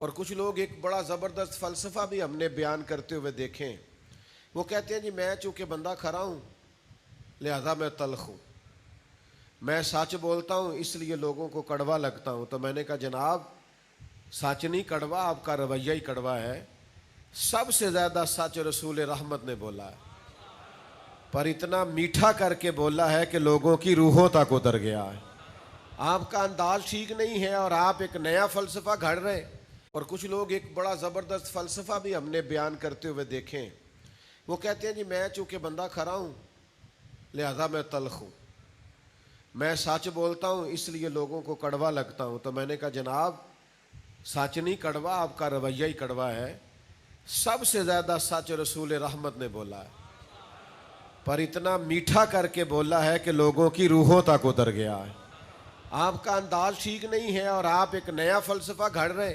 और कुछ लोग एक बड़ा ज़बरदस्त फ़लसफ़ा भी हमने बयान करते हुए देखें। वो कहते हैं जी मैं चूँकि बंदा खरा हूँ लिहाजा मैं तल्ख़ हूँ, मैं सच बोलता हूँ इसलिए लोगों को कड़वा लगता हूँ। तो मैंने कहा जनाब सच नहीं कड़वा, आपका रवैया ही कड़वा है। सबसे ज़्यादा सच रसूल रहमत ने बोला है, पर इतना मीठा करके बोला है कि लोगों की रूहों तक उतर गया है। आपका अंदाज ठीक नहीं है और आप एक नया फ़लसफ़ा घड़ रहे। और कुछ लोग एक बड़ा ज़बरदस्त फ़लसफ़ा भी हमने बयान करते हुए देखें। वो कहते हैं जी मैं चूँकि बंदा खरा हूँ लिहाजा मैं तल्ख़ हूँ, मैं सच बोलता हूँ इसलिए लोगों को कड़वा लगता हूँ। तो मैंने कहा जनाब सच नहीं कड़वा, आपका रवैया ही कड़वा है। सबसे ज़्यादा सच रसूल रहमत ने बोला है, पर इतना मीठा करके बोला है कि लोगों की रूहों तक उतर गया है। आपका अंदाज ठीक नहीं है और आप एक नया फ़लसफ़ा घड़ रहे।